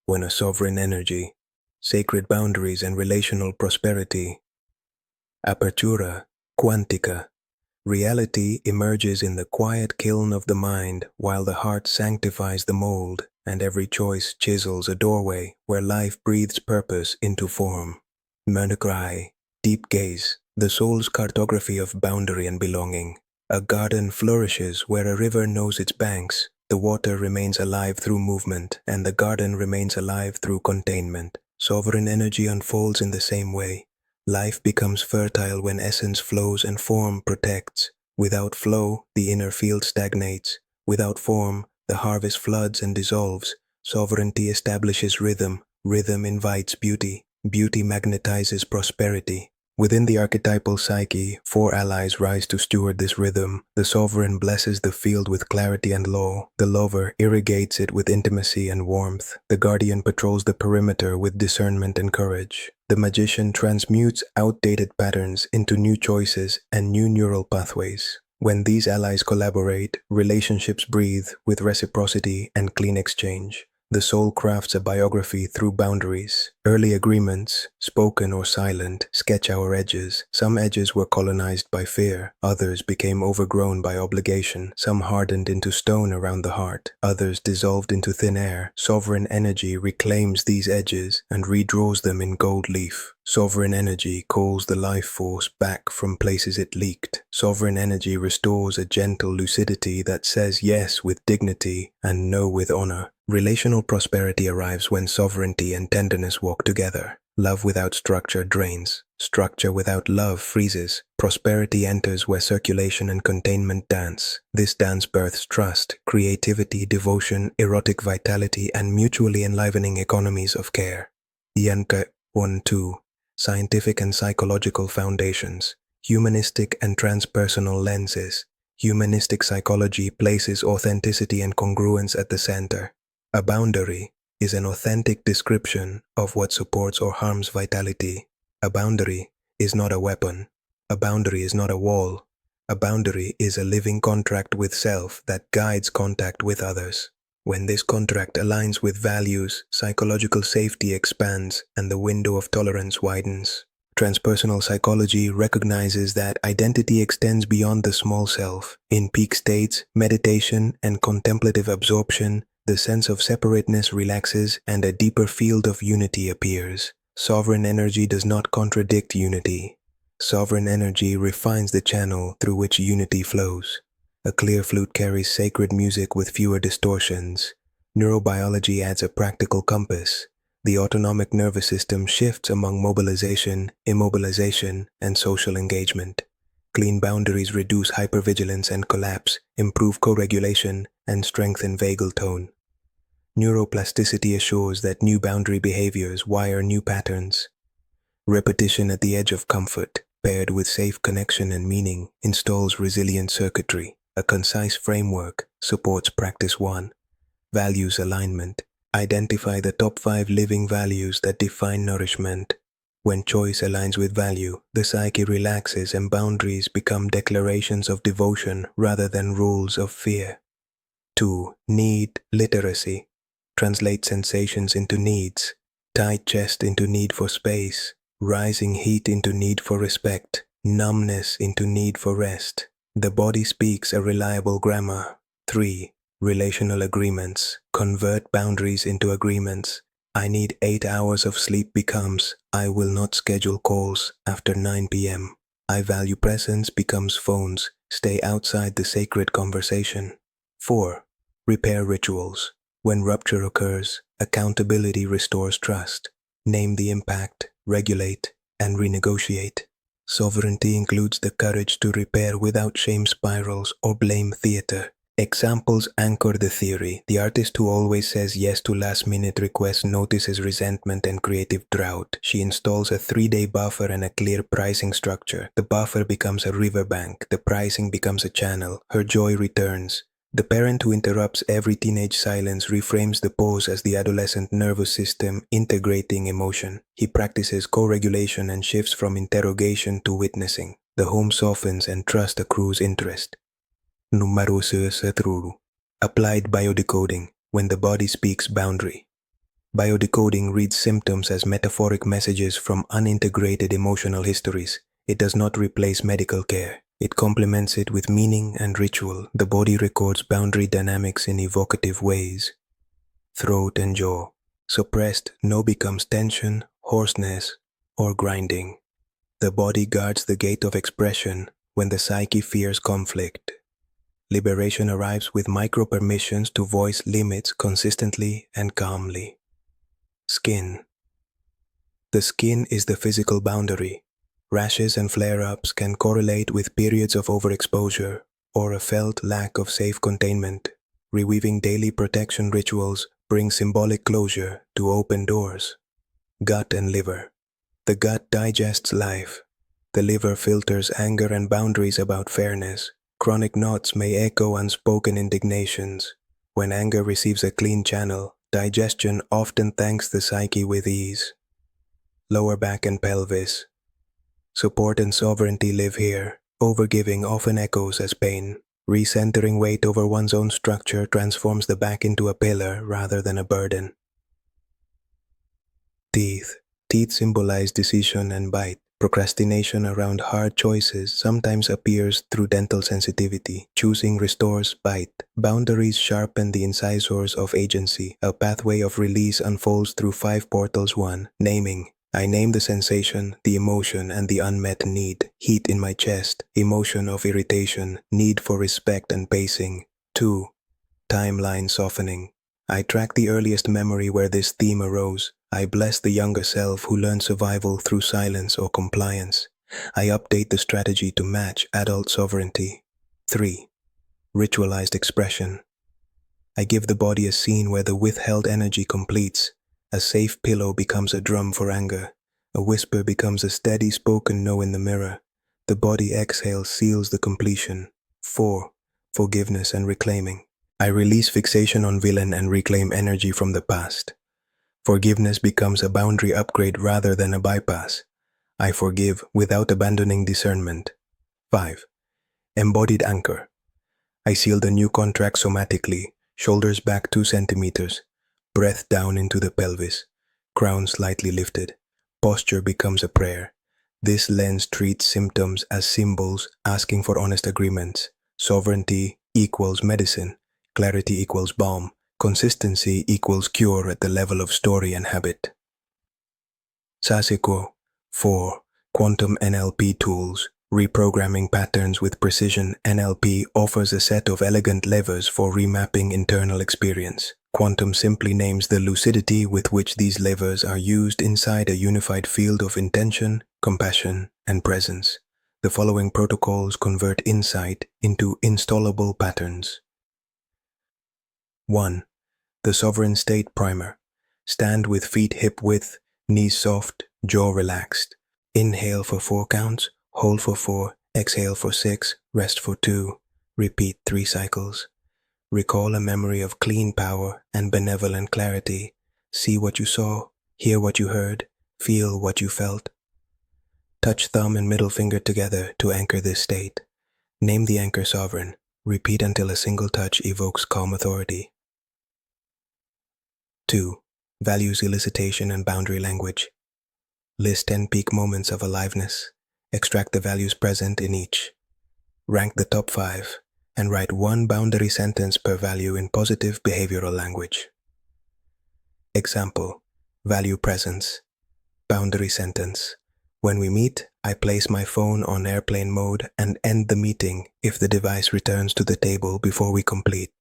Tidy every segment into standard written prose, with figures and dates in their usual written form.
when a sovereign energy, sacred boundaries and relational prosperity, apertura quantica, reality emerges in the quiet kiln of the mind while the heart sanctifies the mold and every choice chisels a doorway where life breathes purpose into form. Mönchgrai, deep gaze, the soul's cartography of boundary and belonging. A garden flourishes where a river knows its banks, the water remains alive through movement, and the garden remains alive through containment. Sovereign energy unfolds in the same way. Life becomes fertile when essence flows and form protects. Without flow, the inner field stagnates. Without form, the harvest floods and dissolves. Sovereignty establishes rhythm. Rhythm invites beauty. Beauty magnetizes prosperity. Within the archetypal psyche, 4 allies rise to steward this rhythm. The sovereign blesses the field with clarity and law. The lover irrigates it with intimacy and warmth. The guardian patrols the perimeter with discernment and courage. The magician transmutes outdated patterns into new choices and new neural pathways. When these allies collaborate, relationships breathe with reciprocity and clean exchange. The soul crafts a biography through boundaries. Early agreements, spoken or silent, sketch our edges. Some edges were colonized by fear. Others became overgrown by obligation. Some hardened into stone around the heart. Others dissolved into thin air. Sovereign energy reclaims these edges and redraws them in gold leaf. Sovereign energy calls the life force back from places it leaked. Sovereign energy restores a gentle lucidity that says yes with dignity and no with honor. Relational prosperity arrives when sovereignty and tenderness walk together. Love without structure drains. Structure without love freezes. Prosperity enters where circulation and containment dance. This dance births trust, creativity, devotion, erotic vitality, and mutually enlivening economies of care. Yanka 1-2. Scientific and psychological foundations. Humanistic and transpersonal lenses. Humanistic psychology places authenticity and congruence at the center. A boundary is an authentic description of what supports or harms vitality. A boundary is not a weapon. A boundary is not a wall. A boundary is a living contract with self that guides contact with others. When this contract aligns with values, psychological safety expands and the window of tolerance widens. Transpersonal psychology recognizes that identity extends beyond the small self. In peak states, meditation, and contemplative absorption, the sense of separateness relaxes and a deeper field of unity appears. Sovereign energy does not contradict unity. Sovereign energy refines the channel through which unity flows. A clear flute carries sacred music with fewer distortions. Neurobiology adds a practical compass. The autonomic nervous system shifts among mobilization, immobilization, and social engagement. Clean boundaries reduce hypervigilance and collapse, improve co-regulation, and strengthen vagal tone. Neuroplasticity assures that new boundary behaviors wire new patterns. Repetition at the edge of comfort, paired with safe connection and meaning, installs resilient circuitry. A concise framework supports practice 1. Values alignment. Identify the top 5 living values that define nourishment. When choice aligns with value, the psyche relaxes and boundaries become declarations of devotion rather than rules of fear. 2. Need literacy. Translate sensations into needs. Tight chest into need for space. Rising heat into need for respect. Numbness into need for rest. The body speaks a reliable grammar. 3. Relational agreements. Convert boundaries into agreements. I need 8 hours of sleep becomes, I will not schedule calls after 9 p.m. I value presence becomes phones, stay outside the sacred conversation. 4. Repair rituals. When rupture occurs, accountability restores trust. Name the impact, regulate, and renegotiate. Sovereignty includes the courage to repair without shame spirals or blame theater. Examples anchor the theory. The artist who always says yes to last-minute requests notices resentment and creative drought. She installs a 3-day buffer and a clear pricing structure. The buffer becomes a riverbank. The pricing becomes a channel. Her joy returns. The parent who interrupts every teenage silence reframes the pause as the adolescent nervous system integrating emotion. He practices co-regulation and shifts from interrogation to witnessing. The home softens and trust accrues interest. Numero 6. Applied biodecoding. When the body speaks boundary. Biodecoding reads symptoms as metaphoric messages from unintegrated emotional histories. It does not replace medical care. It complements it with meaning and ritual. The body records boundary dynamics in evocative ways. Throat and jaw. Suppressed no becomes tension, hoarseness, or grinding. The body guards the gate of expression when the psyche fears conflict. Liberation arrives with micro-permissions to voice limits consistently and calmly. Skin. The skin is the physical boundary. Rashes and flare-ups can correlate with periods of overexposure or a felt lack of safe containment. Reweaving daily protection rituals brings symbolic closure to open doors. Gut and liver. The gut digests life. The liver filters anger and boundaries about fairness. Chronic knots may echo unspoken indignations. When anger receives a clean channel, digestion often thanks the psyche with ease. Lower back and pelvis. Support and sovereignty live here. Overgiving often echoes as pain. Recentering weight over one's own structure transforms the back into a pillar rather than a burden. Teeth. Teeth symbolize decision and bite. Procrastination around hard choices sometimes appears through dental sensitivity. Choosing restores bite. Boundaries sharpen the incisors of agency. A pathway of release unfolds through 5 portals. 1. Naming. I name the sensation, the emotion, and the unmet need. Heat in my chest, emotion of irritation, need for respect and pacing. 2. Timeline softening. I track the earliest memory where this theme arose. I bless the younger self who learned survival through silence or compliance. I update the strategy to match adult sovereignty. 3. Ritualized expression. I give the body a scene where the withheld energy completes. A safe pillow becomes a drum for anger. A whisper becomes a steady spoken no in the mirror. The body exhale seals the completion. 4. Forgiveness and reclaiming. I release fixation on villain and reclaim energy from the past. Forgiveness becomes a boundary upgrade rather than a bypass. I forgive without abandoning discernment. 5. Embodied anchor. I seal the new contract somatically, shoulders back 2 centimeters, breath down into the pelvis, crown slightly lifted. Posture becomes a prayer. This lens treats symptoms as symbols asking for honest agreements. Sovereignty equals medicine. Clarity equals balm. Consistency equals cure at the level of story and habit. Sasiko. 4. Quantum NLP tools. Reprogramming patterns with precision. NLP offers a set of elegant levers for remapping internal experience. Quantum simply names the lucidity with which these levers are used inside a unified field of intention, compassion, and presence. The following protocols convert insight into installable patterns. 1. The Sovereign State Primer. Stand with feet hip width, knees soft, jaw relaxed. Inhale for 4 counts, hold for 4, exhale for 6, rest for 2. Repeat 3 cycles. Recall a memory of clean power and benevolent clarity. See what you saw, hear what you heard, feel what you felt. Touch thumb and middle finger together to anchor this state. Name the anchor sovereign. Repeat until a single touch evokes calm authority. 2. Values elicitation and boundary language. List 10 peak moments of aliveness. Extract the values present in each. Rank the top 5 and write 1 boundary sentence per value in positive behavioral language. Example: value presence. Boundary sentence: when we meet, I place my phone on airplane mode and end the meeting if the device returns to the table before we complete.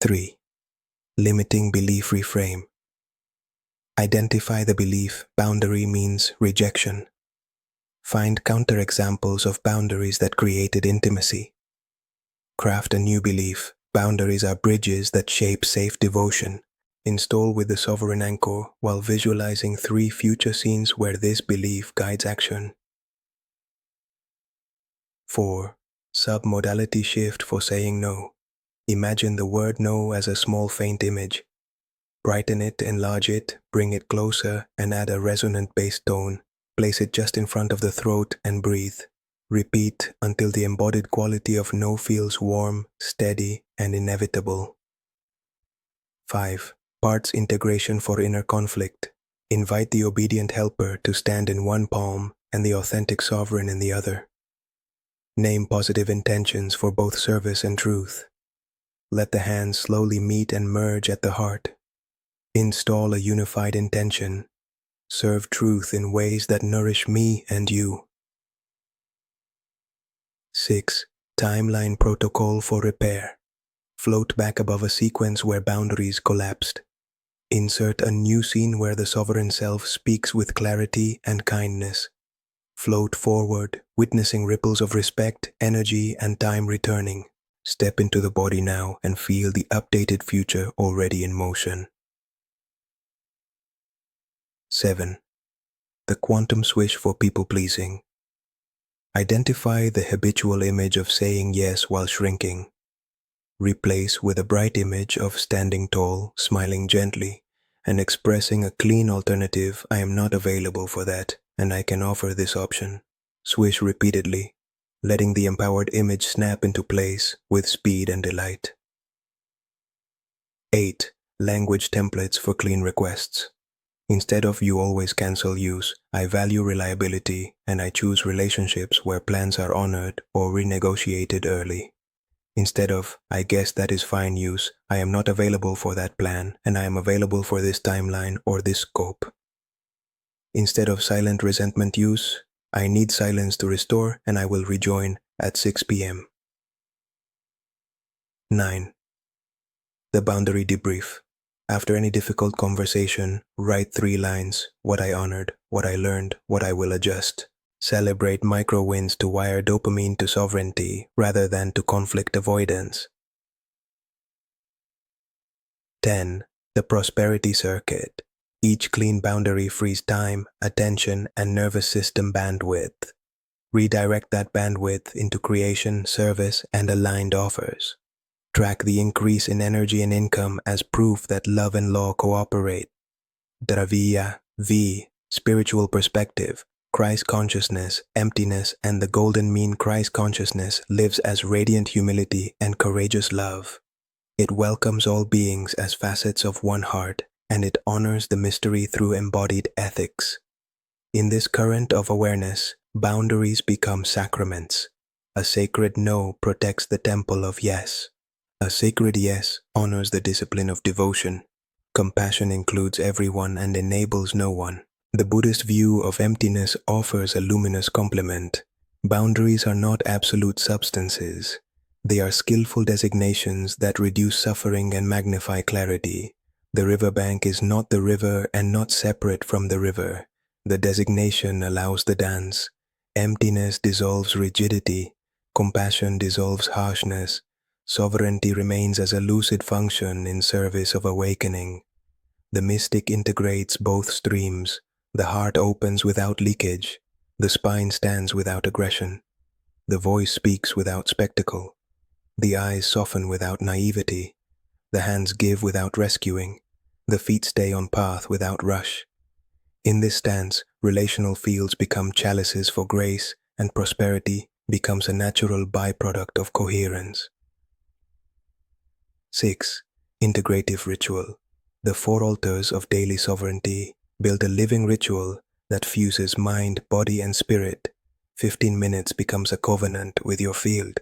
3. Limiting belief reframe. Identify the belief boundary means rejection. Find counterexamples of boundaries that created intimacy. Craft a new belief. Boundaries are bridges that shape safe devotion. Install with the sovereign anchor while visualizing 3 future scenes where this belief guides action. 4. Submodality shift for saying no. Imagine the word no as a small faint image. Brighten it, enlarge it, bring it closer, and add a resonant bass tone. Place it just in front of the throat and breathe. Repeat until the embodied quality of no feels warm, steady, and inevitable. 5. Parts integration for inner conflict. Invite the obedient helper to stand in one palm and the authentic sovereign in the other. Name positive intentions for both service and truth. Let the hands slowly meet and merge at the heart. Install a unified intention. Serve truth in ways that nourish me and you. 6. Timeline protocol for repair. Float back above a sequence where boundaries collapsed. Insert a new scene where the sovereign self speaks with clarity and kindness. Float forward, witnessing ripples of respect, energy, and time returning. Step into the body now and feel the updated future already in motion. 7. The quantum swish for people-pleasing. Identify the habitual image of saying yes while shrinking. Replace with a bright image of standing tall, smiling gently, and expressing a clean alternative. I am not available for that, and I can offer this option. Swish repeatedly, letting the empowered image snap into place with speed and delight. 8. Language templates for clean requests. Instead of "you always cancel use," I value reliability, and I choose relationships where plans are honored or renegotiated early. Instead of "I guess that is fine" use, I am not available for that plan, and I am available for this timeline or this scope. Instead of silent resentment use, I need silence to restore, and I will rejoin at 6 p.m. 9. The boundary debrief. After any difficult conversation, write 3 lines: what I honored, what I learned, what I will adjust. Celebrate micro wins to wire dopamine to sovereignty rather than to conflict avoidance. 10. The prosperity circuit. Each clean boundary frees time, attention, and nervous system bandwidth. Redirect that bandwidth into creation, service, and aligned offers. Track the increase in energy and income as proof that love and law cooperate. Draviya V. Spiritual perspective. Christ consciousness, emptiness, and the golden mean. Christ consciousness lives as radiant humility and courageous love. It welcomes all beings as facets of one heart, and it honors the mystery through embodied ethics. In this current of awareness, boundaries become sacraments. A sacred no protects the temple of yes. A sacred yes honors the discipline of devotion. Compassion includes everyone and enables no one. The Buddhist view of emptiness offers a luminous complement. Boundaries are not absolute substances. They are skillful designations that reduce suffering and magnify clarity. The riverbank is not the river and not separate from the river. The designation allows the dance. Emptiness dissolves rigidity. Compassion dissolves harshness. Sovereignty remains as a lucid function in service of awakening. The mystic integrates both streams. The heart opens without leakage. The spine stands without aggression. The voice speaks without spectacle. The eyes soften without naivety. The hands give without rescuing. The feet stay on path without rush. In this stance, relational fields become chalices for grace, and prosperity becomes a natural byproduct of coherence. 6. Integrative ritual. The 4 altars of daily sovereignty build a living ritual that fuses mind, body, and spirit. 15 minutes becomes a covenant with your field.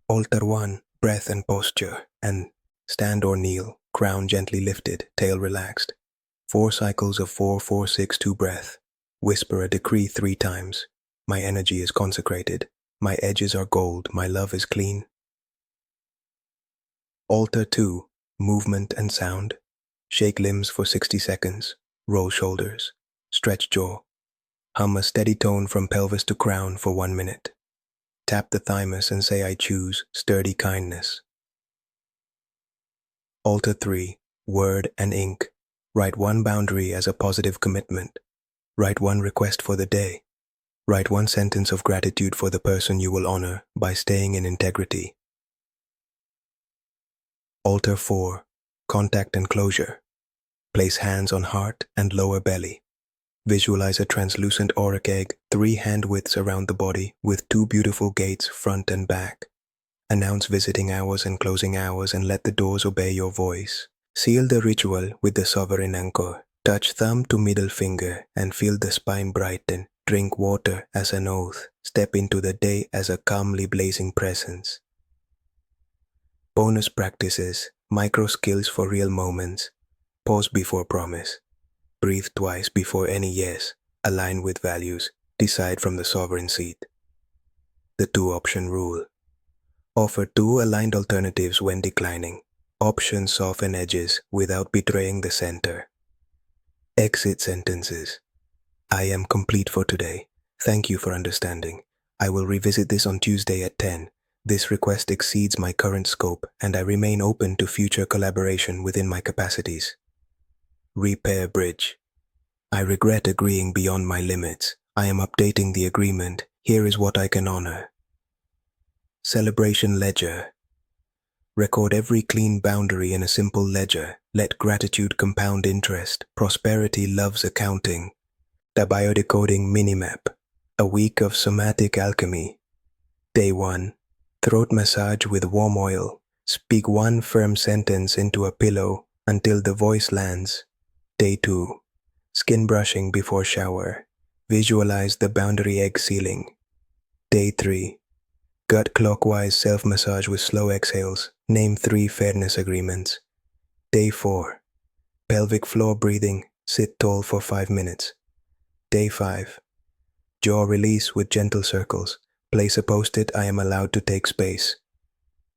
Altar 1, breath and posture, and stand or kneel, crown gently lifted, tail relaxed. 4 cycles of 4-4-6-2 breath. Whisper a decree 3 times. My energy is consecrated. My edges are gold. My love is clean. Altar 2, movement and sound. Shake limbs for 60 seconds. Roll shoulders. Stretch jaw. Hum a steady tone from pelvis to crown for 1 minute. Tap the thymus and say, I choose sturdy kindness. Altar 3, word and ink. Write 1 boundary as a positive commitment. Write 1 request for the day. Write 1 sentence of gratitude for the person you will honor by staying in integrity. Altar 4, contact and closure. Place hands on heart and lower belly. Visualize a translucent auric egg 3 hand widths around the body with 2 beautiful gates front and back. Announce visiting hours and closing hours and let the doors obey your voice. Seal the ritual with the sovereign anchor. Touch thumb to middle finger and feel the spine brighten. Drink water as an oath. Step into the day as a calmly blazing presence. Bonus practices, micro skills for real moments. Pause before promise. Breathe twice before any yes. Align with values. Decide from the sovereign seat. The two-option rule. Offer two aligned alternatives when declining. Options soften edges without betraying the center. Exit sentences. I am complete for today. Thank you for understanding. I will revisit this on Tuesday at 10. This request exceeds my current scope and I remain open to future collaboration within my capacities. Repair bridge. I regret agreeing beyond my limits. I am updating the agreement. Here is what I can honor. Celebration ledger. Record every clean boundary in a simple ledger. Let gratitude compound interest. Prosperity loves accounting. The biodecoding minimap. A week of somatic alchemy. Day 1. Throat massage with warm oil. Speak one firm sentence into a pillow until the voice lands. Day 2. Skin brushing before shower. Visualize the boundary egg sealing. Day 3. Gut clockwise self-massage with slow exhales. Name 3 fairness agreements. Day 4. Pelvic floor breathing. Sit tall for 5 minutes. Day 5. Jaw release with gentle circles. Place a post-it, I am allowed to take space.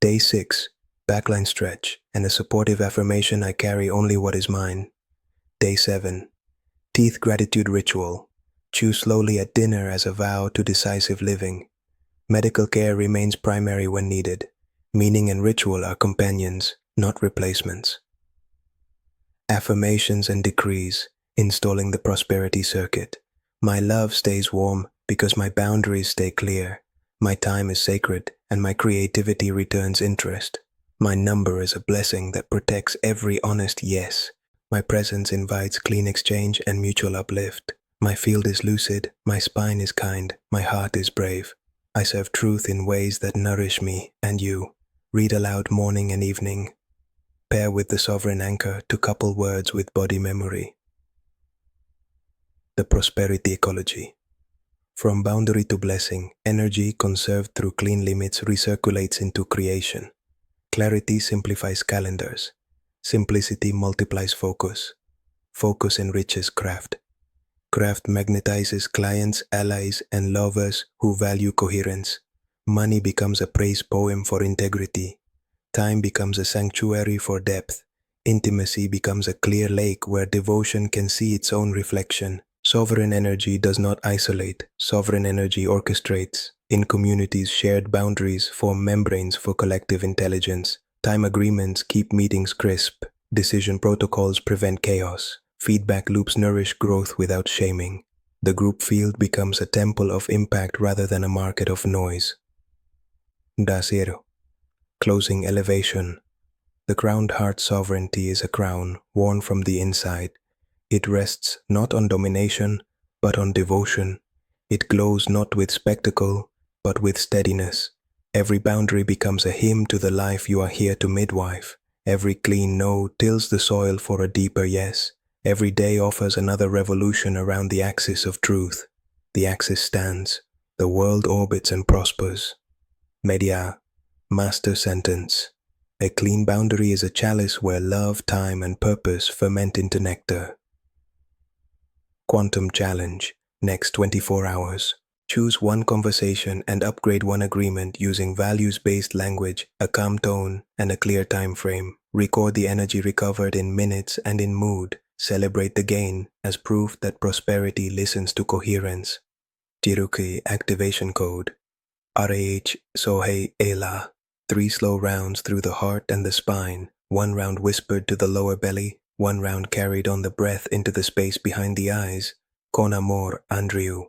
Day 6. Backline stretch and a supportive affirmation, I carry only what is mine. Day 7. Teeth gratitude ritual. Chew slowly at dinner as a vow to decisive living. Medical care remains primary when needed. Meaning and ritual are companions, not replacements. Affirmations and decrees, installing the prosperity circuit. My love stays warm because my boundaries stay clear. My time is sacred and my creativity returns interest. My number is a blessing that protects every honest yes. My presence invites clean exchange and mutual uplift. My field is lucid, my spine is kind, my heart is brave. I serve truth in ways that nourish me and you. Read aloud morning and evening. Pair with the sovereign anchor to couple words with body memory. The prosperity ecology. From boundary to blessing, energy conserved through clean limits recirculates into creation. Clarity simplifies calendars. Simplicity multiplies focus. Focus enriches craft. Craft magnetizes clients, allies, and lovers who value coherence. Money becomes a praise poem for integrity. Time becomes a sanctuary for depth. Intimacy becomes a clear lake where devotion can see its own reflection. Sovereign energy does not isolate. Sovereign energy orchestrates. In communities, shared boundaries form membranes for collective intelligence. Time agreements keep meetings crisp. Decision protocols prevent chaos. Feedback loops nourish growth without shaming. The group field becomes a temple of impact rather than a market of noise. Dasero. Closing elevation. The crowned heart sovereignty is a crown worn from the inside. It rests not on domination, but on devotion. It glows not with spectacle, but with steadiness. Every boundary becomes a hymn to the life you are here to midwife. Every clean no tills the soil for a deeper yes. Every day offers another revolution around the axis of truth. The axis stands. The world orbits and prospers. Media. Master sentence. A clean boundary is a chalice where love, time, and purpose ferment into nectar. Quantum challenge. Next 24 hours. Choose one conversation and upgrade one agreement using values-based language, a calm tone, and a clear time frame. Record the energy recovered in minutes and in mood. Celebrate the gain as proof that prosperity listens to coherence. Tiruki activation code. RH Sohei Ela. 3 slow rounds through the heart and the spine. 1 round whispered to the lower belly. 1 round carried on the breath into the space behind the eyes. Con amor, Andrew.